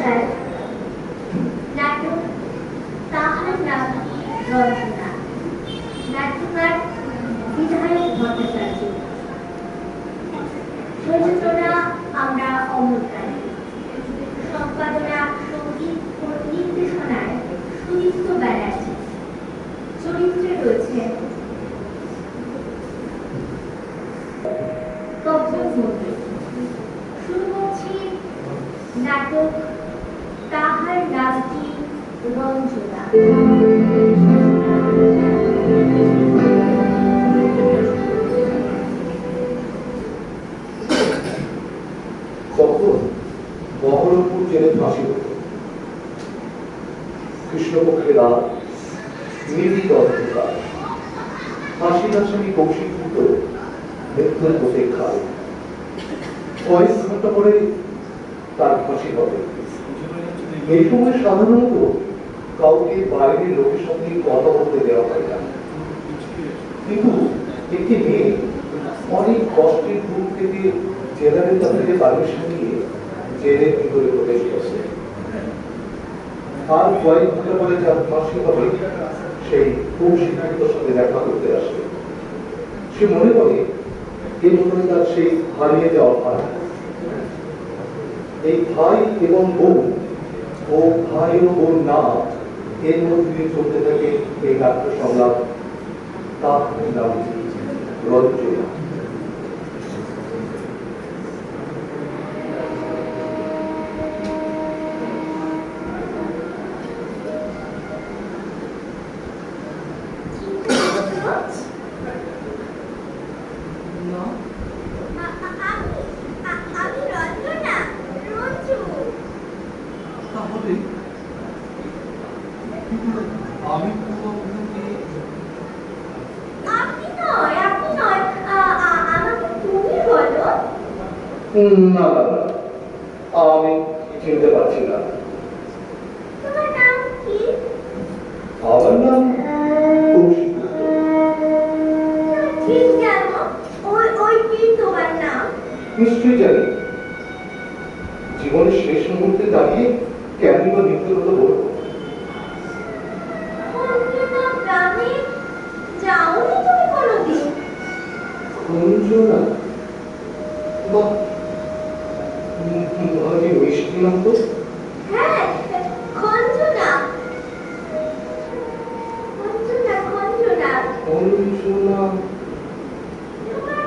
নমস্কার। নাটক তাহার নাম রচনা, নাট্যকার বিধায়ক ভট্টাচার্য, প্রযোজনা আমরা অমরকারী, সম্পাদনা সঙ্গীত ও নির্দেশনায় সুদীপ্ত ব্যানার্জি। চরিত্রে রয়েছেন কব্বর মন্ত্রী। শুরু করছি নাটক তাহার নামটি রঞ্জনা। তখন বহরমপুর জেলে ফাঁসি হতো। কৃষ্ণপক্ষের রাত, নিবিড় অন্ধকার। ফাঁসির আসামি কৌশিক ভূত মৃত্যুর প্রতীক্ষায়। কয়েক ঘন্টা পরে তার ফাঁসি হবে। এই সময় সাধারণত কাউকে বাইরের লোকের সঙ্গে কথা বলতে দেওয়া হয় না, কিন্তু একটি মেয়ে অনেক কষ্টের ঘুম থেকে জেলারের কাছ থেকে পারমিশন নিয়ে জেলের ভিতরে প্রবেশ করছে। আর কয়েক ঘন্টা পরে যার ফাঁসি হবে সেই কৌশিক ভূতের সঙ্গে দেখা করতে আসে। সে মনে করে এই মতন তার সেই হারিয়ে যাওয়া ভাই, এই ভাই এবং বোন ও ভাই ও বোন না, এর মধ্যে দিয়ে চলতে থাকে এই নাট্য সংলাপ তার নাম রঞ্জনা। না না না, আমি চিনতে পারছি না। তোমার নাম কি? আমার নাম কৌশিক ভূত। ঠিক জানো ওই কি তোমার নাম? নিশ্চয়ই জানি। জীবনের শেষ মুহূর্তে দাঁড়িয়ে কেমন বা মৃত্যুর কথা বলবো। গ্রামে যাওনি তুমি কোনোদিন? খঞ্জনা, বাহ, ভারী মিষ্টি নাম তো। হ্যাঁ, খঞ্জনা। খঞ্জনা খঞ্জনা। খঞ্জনা। তোমার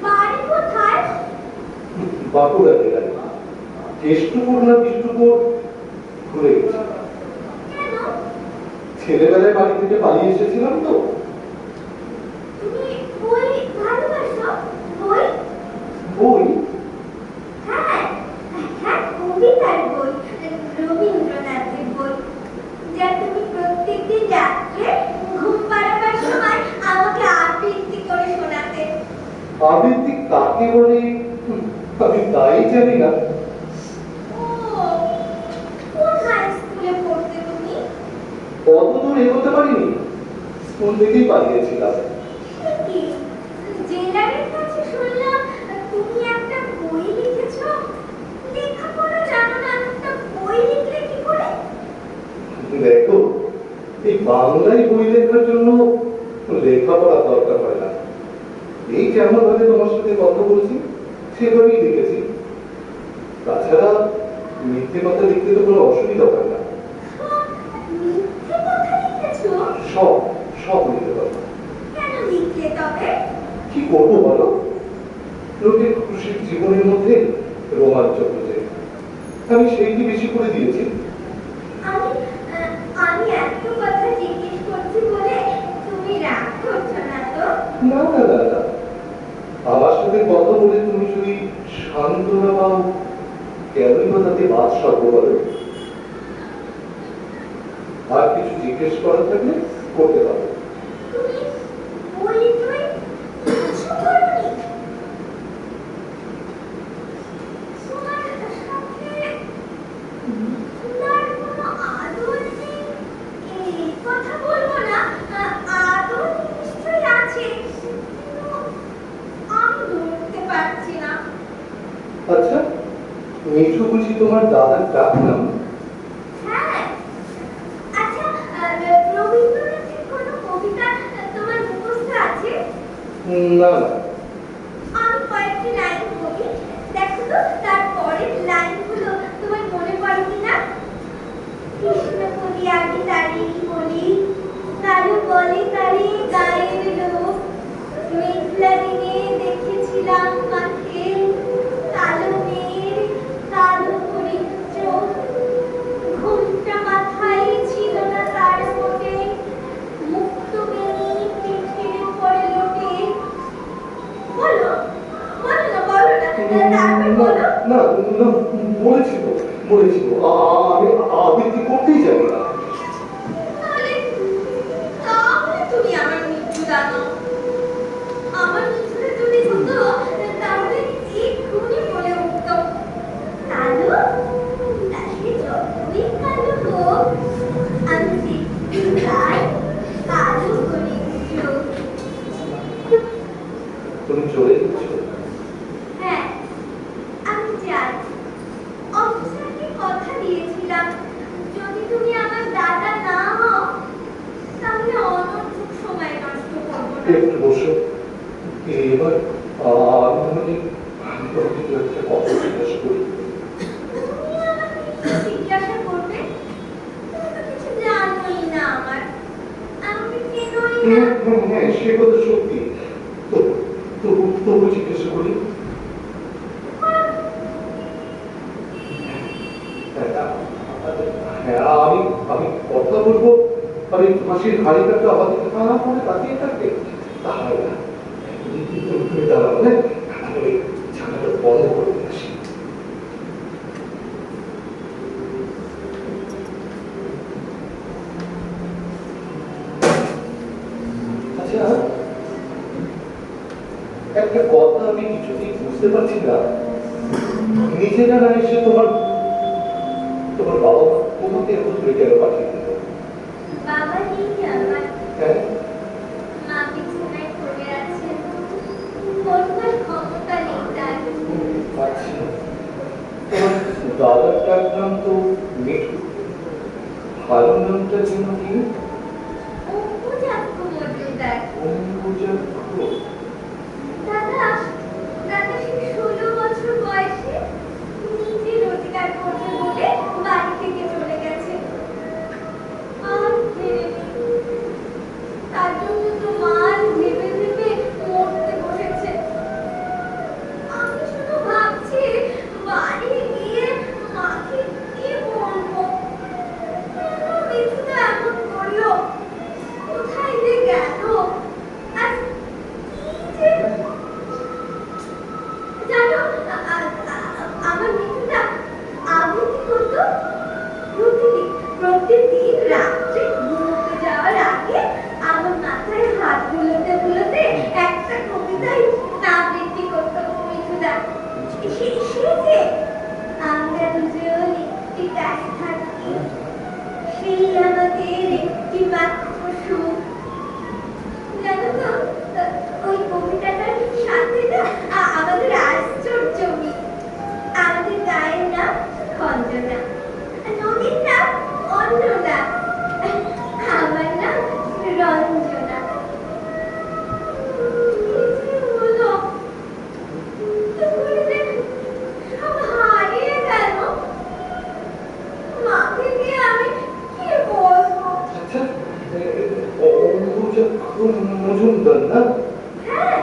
বাড়ি কোথায়? বাঁকুড়া জেলায়। কেষ্টপুর না বিষ্ণুপুর ভুলে গেছি। কেন? ছেলেবেলায় বাড়ি থেকে পালিয়ে এসেছিলাম তো। তুমি বই ভালোবাসো? বই? বই? হ্যাঁ হ্যাঁ, কবিতার বই, রবীন্দ্রনাথের বই, যা তুমি প্রত্যেকদিন রাত্রে ঘুম পাড়াবার সময় আমাকে আবৃত্তি করে শোনাতে। আবৃত্তি কাকে বলে আমি তাই জানি না। ও, কোন হাই স্কুলে পড়তে তুমি? কত দূর এগোতে পারিনি, স্কুল থেকেই পালিয়েছিলাম। কি জেলারের কাছে শুনলাম তুমি একটা বই লিখেছো? লেখাপড়া জানো না, একটা বই লিখলে কি করে? দেখো, এই বাংলায় বই লেখার জন্য লেখাপড়া দরকার হয় না। এই যেমন ভাবে তোমার সাথে কথা বলছি সেভাবেই লিখেছি। তাছাড়া মিথ্যে কথা লিখতে তো কোনো অসুবিধা হয় না। মিথ্যে কথা লিখেছো? সব সব মিথ্যে কথা। কেন লিখলে তবে? কি করবো বলো, লোকের খুশির জীবনের মধ্যে রোমাঞ্চ খুঁজে আমি সেইটি বেশি করে দিয়েছি। আমি আমি এত কথা জিজ্ঞেস করছি বলে তুমি রাগ করছো না তো? না না না না, আমার সাথে কথা বলে তুমি যদি সান্ত্বনা পাও, কেনই বা তাতে বাদ সর্ব বলো। আর কিছু জিজ্ঞেস করার থাকলে করতে পারো। তুমি বই টই কিছু করোনি? তোমার সাথে তোমার কোনো আদর নেই? এই কথা বলবো না, আদর নিশ্চয়ই আছে, কিন্তু আমি ধরতে পারছি না। আচ্ছা, মিঠু বুঝি তোমার দাদার ডাক নাম? হ্যাঁ। আচ্ছা, রবীন্দ্রনাথের কোনো কবিতা তোমার মুখস্থ আছে? না না। আমি কয়েকটি লাইন বলি, দেখো তো তার পরের লাইনগুলো তোমার মনে পড়ে কিনা। কৃষ্ণ কলি আমি তারিণী বলি, কারো বলে তারে গায়ের লোক, মেঘলা দিনে দেখেছিলাম মাঠে কালো মেঘ কালো করে চোখ, ঘুমটা মাথায় ছিল না তার মোটে, মুক্ত বেনি পিঠের উপরে লোটে। বলো বলো না, বলো না, তারপর বলো। না না, বলেছি তো আমি আবৃত্তি করতেই জানি না। তাহলে তুমি আমার মৃত্যু জানো। আমার মৃত্যুটা যদি হতো তাহলে এক্ষুনি বলে উঠতো, কালো তাকে যতই কালো হোক আমি দেখতে চাই কালো করে চোখ। তুমি চলে গেছো? হ্যাঁ, আমি যাই। অফিসারকে কথা দিয়েছিলাম, যদি তুমি আমার দাদা না হও তাহলে অনর্থক সময় নষ্ট করবো না। একটু বসো। এবার আমি তোমাকে একটা কথা জিজ্ঞাসা করি। তুমি আমাকে কি জিজ্ঞাসা করবে? তুমি তো কিছু জানোই না আমার, আমাকে চেনোই না। হ্যাঁ, সে কথা সত্যি। তবু জিজ্ঞাসা করি। হ্যাঁ, আমি কথা বলবো, আমি ফাঁসির হাড়িটাকে আমাদের করে তাকিয়ে থাকবে, তাহলে না। তুমি দাঁড়াও, হ্যাঁ, আমি জানাটা বন্ধ করে দিয়ে আসি। আচ্ছা, একটা কথা আমি কিছুতেই বুঝতে পারছি না, নিজেরা না এসে তোমার বাবা মা তোমাকে এত দূরে কেন পাঠিয়ে দিল? বাবা নেই আমার, হ্যাঁ, মা বিছানায় পড়ে আছেন, বলবার ক্ষমতা নেই তার। আচ্ছা, তোমার দাদার ডাক নাম তো মিঠু, ভালো নামটা যেন কি? অঙ্কুজাক্ষ মজুমদার। অম্বুজাক্ষ। দাদা সেই 16 বছর বয়সে নিজে রোজগার করবে বলে বাড়ি থেকে চলে গেছে, আর ফেরেনি। তার জন্য তো মাল ভেবে ভেবে মরতে বসেছে। আমি শুধু ভাবছি বাড়ি গিয়ে মাকে কি বলবো, কেন মিঠুটা এমন করলো, কোথায় যে গেল, আর কি যে জানো। আমার মিঠুটা আবৃত্তি করতো প্রতিদিন রাত্রে ঘুমোতে যাওয়ার আগে আমার মাথায় হাত বুলোতে বুলোতে একটা কবিতায় আবৃত্তি করতো মিঠুটা। সে যে আমরা দুজন একটি গায়ে থাকি, সেই আমাদের একটি মাত্র সুখ। জানো তো, ওই কবিতাটার সাথে না আমাদের আশ্চর্য মিল। আমাদের গায়ের নাম খঞ্জনা, নদীর নাম অন্নদা, আমার নাম রঞ্জনা। কি যে হলো, কি করে যে সব হারিয়ে গেল, মাকে গিয়ে আমি কি বলবো? আচ্ছা, অম্বুজাক্ষ মজুমদার না? হ্যাঁ,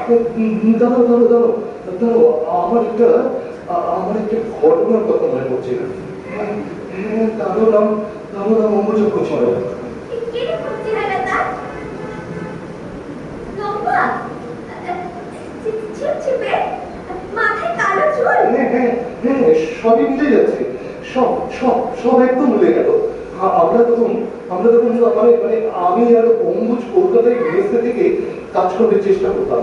দাঁড়াও, আমার একটা ঘটনার কথা মনে পড়ছে। হ্যাঁ, তারও নাম অম্বুজাক্ষ ছিল। কিরকম চেহারা তার? লম্বা, ছিপছিপে, মাথায় কালো চুল। হ্যাঁ, সবই মিলে যাচ্ছে, সব একদম মিলে গেল। আমরা তখন মানে আমি আর অম্বুজ কলকাতায় মেসে থেকে কাজ করতে চেষ্টা করতাম।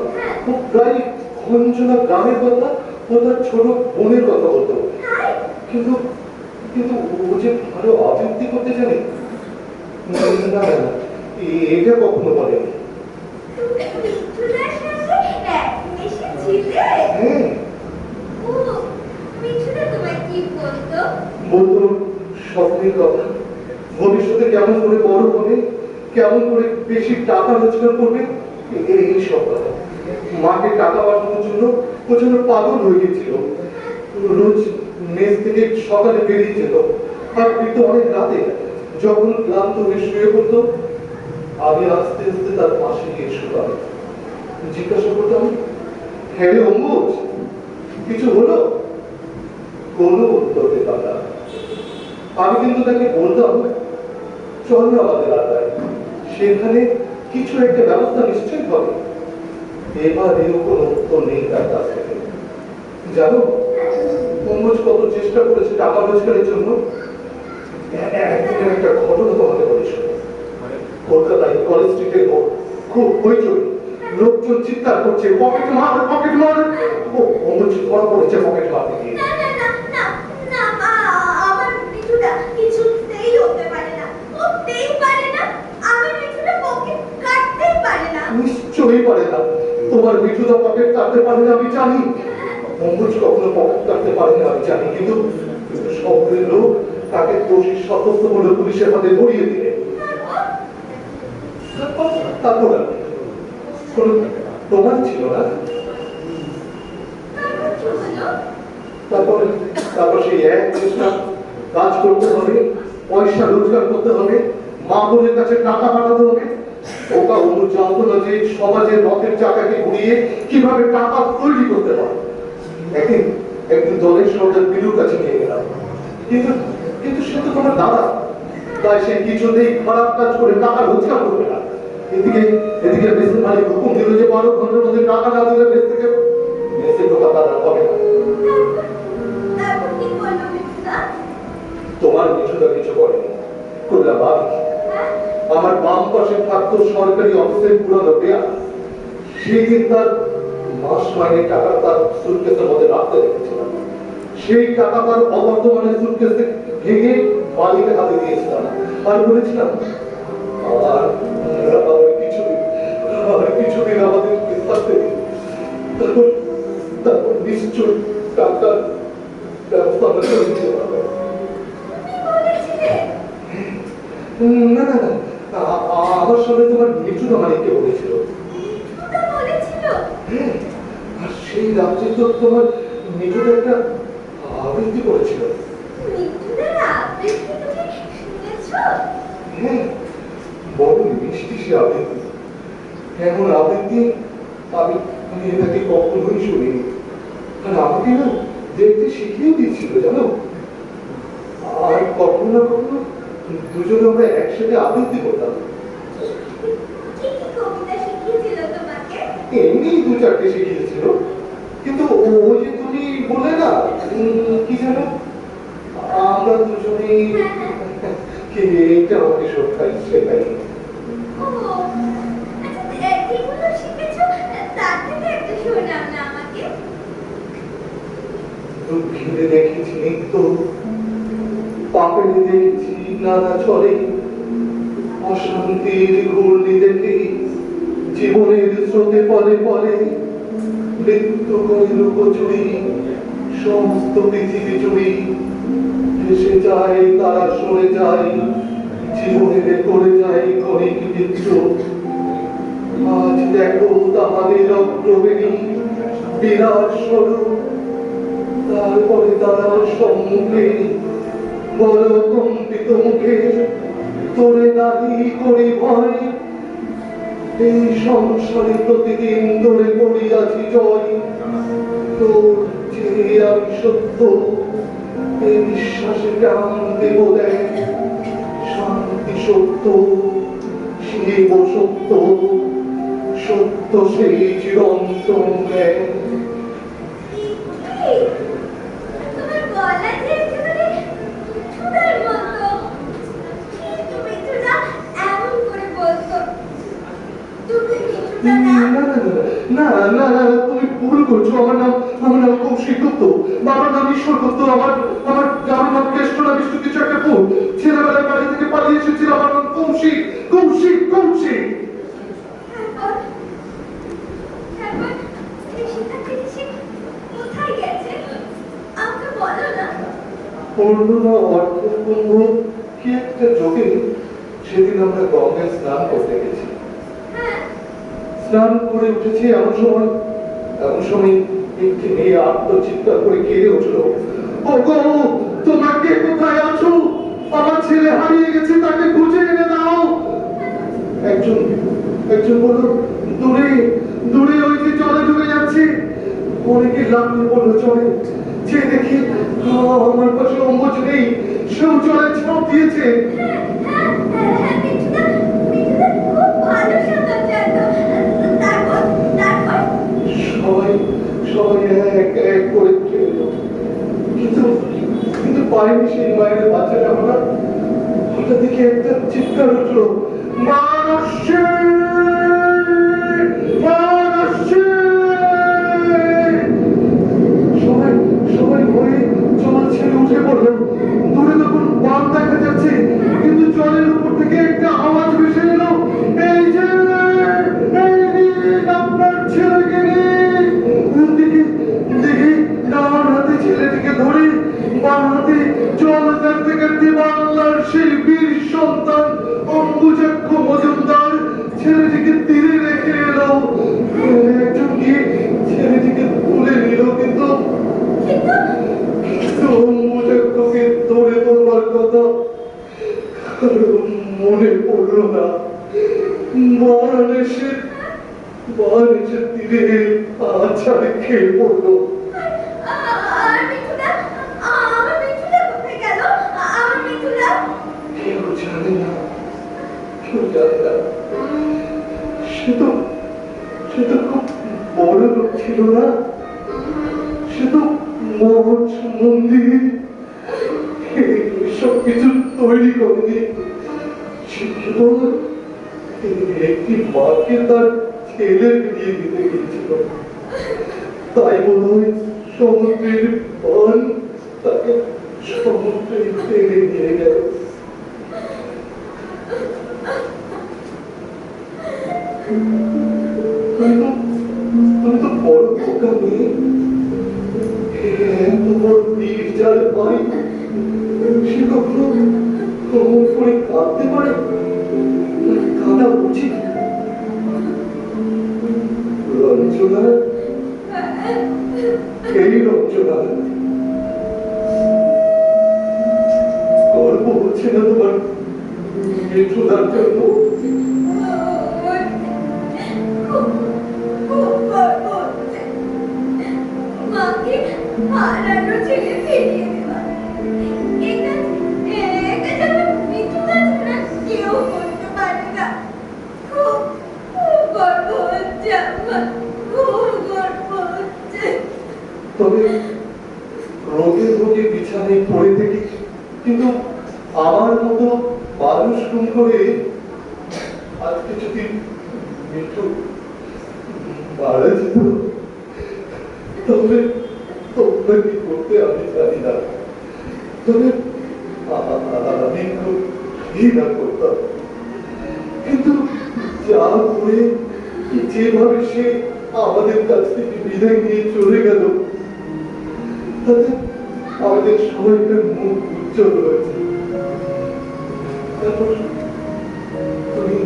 ও প্রায় খঞ্জনা গ্রামের কথা ও তার ছোট বোনের কথা বলতো, কিন্তু ও যে ভালো আবৃত্তি করতে জানে না, এটা কখনো বলেনি। তুমি মিঠুনের সঙ্গে এক মেশে ছিলে? হ্যাঁ, ও, মিঠুনা তোমায় কি বলতো? বলতো স্বপ্নের কথা, ভবিষ্যতে কেমন করে বড় হবে, কেমন করে বেশি টাকা রোজগার করবে, এই সব কথা। মাকে টাকা পাঠানোর জন্য ও যেন পাগল হয়ে গেছিল। রোজ মেস থেকে সকালে বেরিয়ে যেত আর ফিরতো অনেক রাতে। যখন ক্লান্ত হয়ে শুয়ে পড়তো, আমি আস্তে আস্তে তার পাশে গিয়ে শুতাম। জিজ্ঞাসা করতাম, হ্যাঁ রে অম্বুজ, কিছু হলো? কোনো উত্তর দিতাম না। আমি কিন্তু তাকে বলতাম, চল না আমাদের আড্ডায়, সেখানে কিছু একটা ব্যবস্থা নিশ্চয়ই হবে। এবারেও কোনো উত্তর নেই তার কাছ থেকে। জানো, অম্বুজ কত চেষ্টা করেছে টাকা রোজগারের জন্য। একদিনের একটা ঘটনা তোমাকে বলি শোনো। কলকাতায় কলেজ স্ট্রিটে খুব হইচই, লোকজন চিৎকার করছে, পকেট মার, পকেট মার। ও অম্বুজ ধরা পড়েছে পকেট মারতে গিয়ে। না না না না না, আমার মিঠুটা কিছুতেই হতে পারে না, হতেই পারে না। আমার মিঠুটা পকেট কাটতেই পারে না। নিশ্চয়ই পারে না। তোমার মিঠুদা পকেট কাটতে পারে না আমি জানি, অম্বুজ কখনো পকেট কাটতে পারে না আমি জানি, কিন্তু শহরের লোক তাকে দোষী সাব্যস্ত করে পুলিশের হাতে ধরিয়ে দিলে। তারপর কোনো প্রমাণ ছিল না। তারপর তারপর সেই এক চেষ্টা, কাজ করতে হবে, পয়সা রোজগার করতে হবে, মা বোনের কাছে টাকা পাঠাতে হবে। ওকা অন্য জানতো না যে সমাজের রথের চাকাকে ঘুরিয়ে কিভাবে টাকা তৈরি করতে হয়। একদিন একদিন দলের সর্দার বিলুর কাছে নিয়ে গেলাম, কিন্তু কিন্তু সে তো তোমার দাদা, তাই সে কিছুতেই খারাপ কাজ করে টাকা রোজগার করবে না। এদিকে এদিকে মেসের মালিক হুকুম দিল যে 12 ঘন্টার মধ্যে টাকা না দিলে মেস থেকে মেসে ঢোকা তারা হবে না। তারপর কি করলো মিঠুদা? তোমার মিঠুদা কিছু করেনি, করলাম আমি। আমার বাম পাশে থাকতো সরকারি অফিসের পুরনো দেয়া। সেই দিন তার মাস মাইনে টাকা তার সুটকেসের মধ্যে রাখতে রেখেছিলাম। সেই টাকা তার অবর্তমানে সুটকেসে ভেঙে মালিকের হাতে দিয়েছিলাম আর বলেছিলাম, আর কিছুদিন আমাদের থাকতে দিন, তারপর নিশ্চয় টাকার ব্যবস্থা আমরা করে দিতে পারবো। না না না, আমার সঙ্গে তোমার মিঠুদা মালিককে বলেছিল। আর সেই রাত্রে তো তোমার মিঠুদা একটা আবৃত্তি করেছিল। হ্যাঁ, বড় মিষ্টি সে আবৃত্তি। এমন আবৃত্তি আমি আমি এটাকে কখনোই শুনিনি। আর আমাকে না দেখতে শিখিয়ে দিয়েছিল জানো। আর কখনো না কখনো দুজনে আমরা একসাথে আবৃত্তি করতাম। এমনি 2-4টে শিখিয়েছিল, কিন্তু ওই যে তুমি বলে না কি জানো, আমরা দুজনেই কে এটা আমাকে সত্যি শেখাই। ঘিরে দেখেছি নিত্য, পাপড়ে দেখেছি নানা ছলে, অশান্তির ঘূর্ণি দেখে জীবনের স্রোতে পলে পলে মৃত্যু করে লুকোচুরি সমস্ত পৃথিবী জুড়ি ভেসে যায়, তারা সরে যায়, জীবনের করে যায় ক্ষণিক মৃত্যু। আজ দেখো তাহাদের অগ্রবেণী বিরাট স্বরূপ, তারপরে তারা সম্মুখে বড় কম্পিত মুখে তোরে দাঁড়ি করি ভয়। এই সংসারে প্রতিদিন ধরে করিয়াছি জয়, তোর যে আমি সত্য এই বিশ্বাসে প্রাণ দেব দেয়। শান্তি সত্য, শিব সত্য, সত্য সেই চিরন্তন জ্ঞান। না না না, তুমি ভুল করছো। আমার নাম কৌশিক গুপ্ত, বাবার নাম ঈশ্বর গুপ্ত, আমার নাম কেষ্টরা বিষ্ণু কিছু একটা ফুল। ছেলেবেলায় বাড়ি থেকে পালিয়ে এসেছিল, আমার নাম কৌশিক কৌশিক কৌশিক। পূর্ণনা অর্থকুম্ভ কি একটা যোগে সেদিন আমরা গঙ্গায় স্নান করতে গেছি। হ্যাঁ, স্নান করে উঠেছি এমন সময় একটি মেয়ে আত্মচিৎকার করে কেঁদে উঠল, ওগো তোমরা কে কোথায় আছো? আমার ছেলে হারিয়ে গেছে, তাকে খুঁজে এনে দাও। একজন একজন বলল, দূরে দূরে ওই যে জলে ডুবে যাচ্ছে। অনেকে লাফিয়ে পড়লো জলে। যে দেখি আমার পাশে অম্বুজ নেই, সেও জলে ঝাঁপ দিয়েছে। মিঠুদা, মিঠুদা খুব ভালো সাঁতার জানো। তারপর তারপর সবাই সবাই এক এক করে উঠে এলো, কিন্তু কিন্তু পারেনি সেই মায়ের বাচ্চাটা। হঠাৎ দেখে একটা চিৎকার উঠলো, মান আসছে, মান আসছে। সবাই সবাই ভয়ে জল ছেড়ে উঠে পড়লো। দূরে তখন বান দেখা যাচ্ছে, কিন্তু জলের উপর থেকে একটা আওয়াজ ভেসে এলো, এই যে এই নিন আপনার ছেলেকে নিন। দেখি দেখি ডান হাতে ছেলেটিকে ধরে, বাম হাতে জল কাটতে কাটতে বাংলার সেই বীর সন্তান অম্বুজাক্ষ মজুমদার ছেলেটিকে তীরে রেখে এলো। একজন গিয়ে ছেলেটিকে তুলে নিল, কিন্তু অম্বুজাক্ষকে ধরে তোলবার কথা কারো মনে পড়লো না। বারাণসীর তীরে আছাড়ে খেয়ে পড়লো। আর মিঠুদা, আমার মিঠুদা কোথায় গেল? আমার মিঠুদা কেউ জানে না, কেউ জানে না। সে তো খুব বড় লোক ছিল না, সে তো মঠ মন্দির সব কিছু তৈরি করেনি। সে কেবল একটি মাকে তার ছেলে বিয়ে দিতে গিয়েছিল। তাই মনে হয় সমুদ্রের বান তাকে সমুদ্রে টেনে নিয়ে গেল। তুমি তো বড় বোকা মেয়ে, এত বড় বীর যার ভাই, সে কখনো অমন করে কাঁদতে পারে? কাঁদা উচিত। রঞ্জনা, এই রঞ্জনা, গর্ব হচ্ছে না তোমার মিঠুদার জন্য? মাকে হারানো ছেলে ফিরিয়ে দেওয়া, এটা এটা যেন মিঠুদা ছাড়া কেউ করতে পারে না। খুব খুব গর্ব হচ্ছে আমার, খুব গর্ব হচ্ছে। তবে রোগের রোগে বিছানায় পড়ে থেকে কিন্তু আমার মতো মানুষ খুন করে আজকে যদি মৃত্যু মারা যেত, তাহলে তোমরা কি করতে আমি জানি না। তবে আমি খুব ঘৃণা করতাম, কিন্তু যা করে যেভাবে সে আমাদের কাছ থেকে বিদায় নিয়ে চলে গেল, তাতে আমাদের সবাইকার মুখ উজ্জ্বল হয়েছে। তারপর তুমি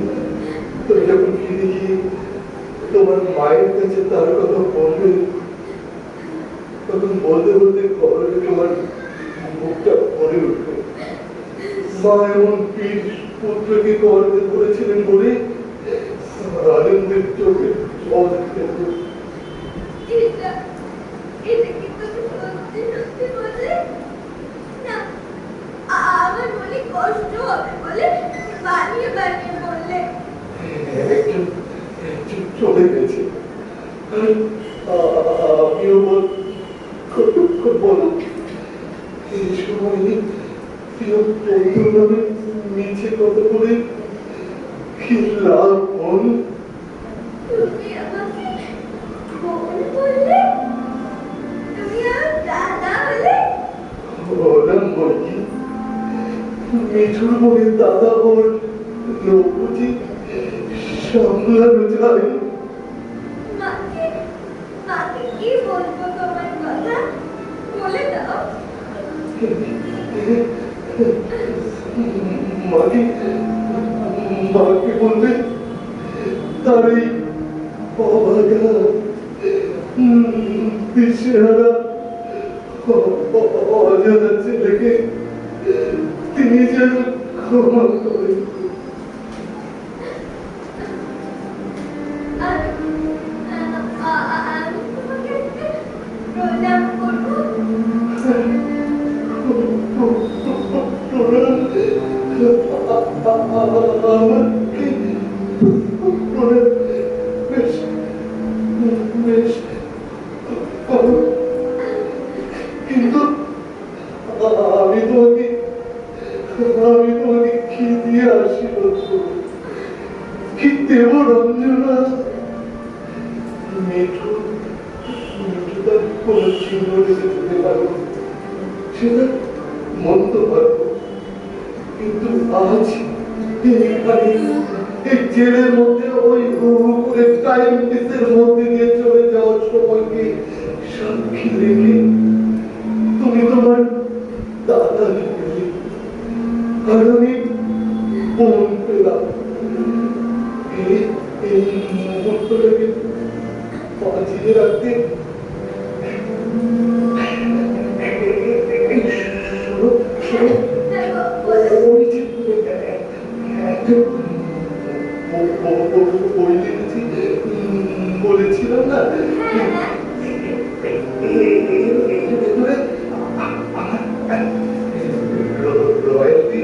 তুমি যখন ফিরে গিয়ে তোমার মায়ের কাছে তার কথা বলবে, তখন বলতে বলতে খবরে তোমার মুখটা ভরে উঠবে। মা এমন বীর পুত্রকে গর্বে ধরেছিলেন বলে আনন্দের চোখে জল ফেলবে। এটা এটা কি তুমি সত্যি সত্যি বলে? না, আমার মনে কষ্ট হবে বলে বানিয়ে বানিয়ে বললে। একজন চলে গেছে, আমিও কতক্ষণ বলো এই সময় প্রিয় বন্ধুর নামে মিছে কথা বলে কি লাভ মন? তুমি আমাকে বোন বললে, তুমি আমার দাদা হলে। বললাম বলছি, মিঠুর মনে দাদা ওর লোক বুঝি সামলানো যায়। মাকে মাকে কি বলবো তোমার কথা বলে দাও। মাকে মাকে বলবে তার এই অভাগা দিশেহারা অজানা ছেলেকে তিনি যেন ক্ষমা করেন। আমি তোমাকে প্রণাম করবো। কিন্তু আমি তোমাকে কি দিয়ে আশীর্বাদ করব? কি দেব রঞ্জনা? মেঠো তার কোন চিহ্ন রেখে যেতে পারো, সেটা মন্দ পারব, কিন্তু আজ এইখানে এই জেলের মধ্যে ওই উপরে টাইম পিসের মধ্যে দিয়ে চলে যাওয়ার সময়কে সাক্ষী রেখে তুমি তোমার দাদা পেলে, আর আমি বোন পেলাম। এই মুহূর্তটাকে বাঁচিয়ে রাখতে বলেছিলাম না রয়্যালটি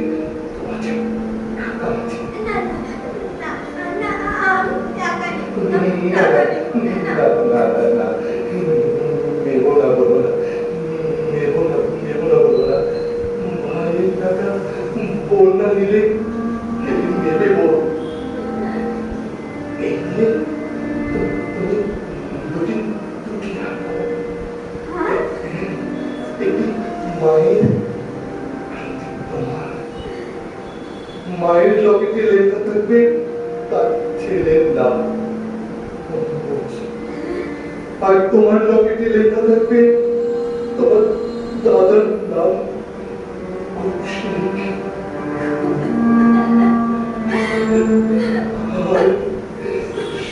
ভাইয়ের টাকা বন্যা নিলে নেবে বল। মায়ের লকেটে লেখা থাকবে তার ছেলের নাম, আর তোমার লকেটে লেখা থাকবে তোমার দাদার নাম।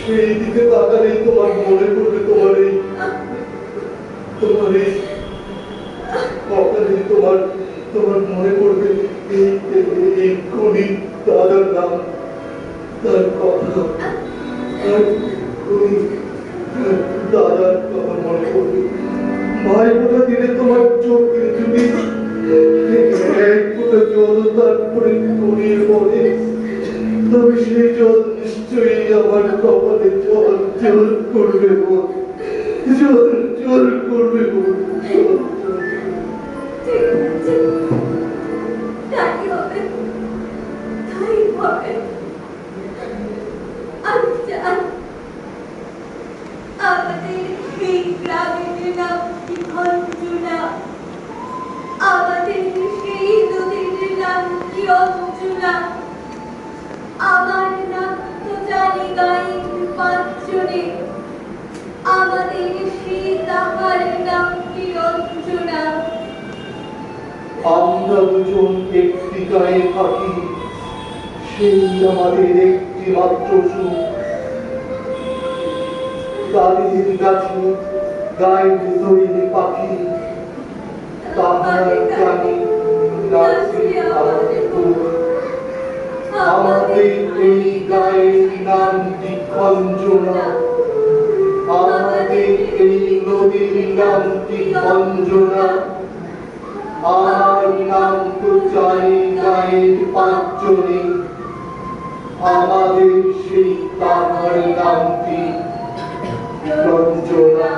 সেই দিকে তাকালেই তোমার মনে পড়বে তোমার এই কপালে তোমার মনে পড়বে এই গণিত দাদার নাম, তার কথা, তার গণিত দাদার কথা মনে পড়বে। ভাই ফোটা দিলে তোমার চোখ যদি এক ফোটা জল তারপরে গড়িয়ে পড়ে, তবে সেই জল নিশ্চয়ই আমার কপালে জল জল করবে, জল জল করবে। তাই হবে, তাই হবে। আমি চাই আমাদের এই গ্রামের নাম কি অঞ্জনা, আমাদের সেই নদীর নাম কি অঞ্জনা, আমার নাম তো জানি গায়ের পাঁচজনে, আমাদের সেই তাহার নাম কি অঞ্জনা। আমরা দুজন একটি গায়ে থাকি, সেই আমাদের একটি মাত্র সুখ। গাছের গাছে গায়ের তৈরি পাখি, তাহার জানি নাচে আমাদের সুখ। আমাদের এই গায়ের নামটি অঞ্জনা, আমাদের এই নদীর নামটি অঞ্জনা, আমার নাম তো চাই গায়ের পাঁচজনে, আমাদের সেই তাহার নামটি রঞ্জনা।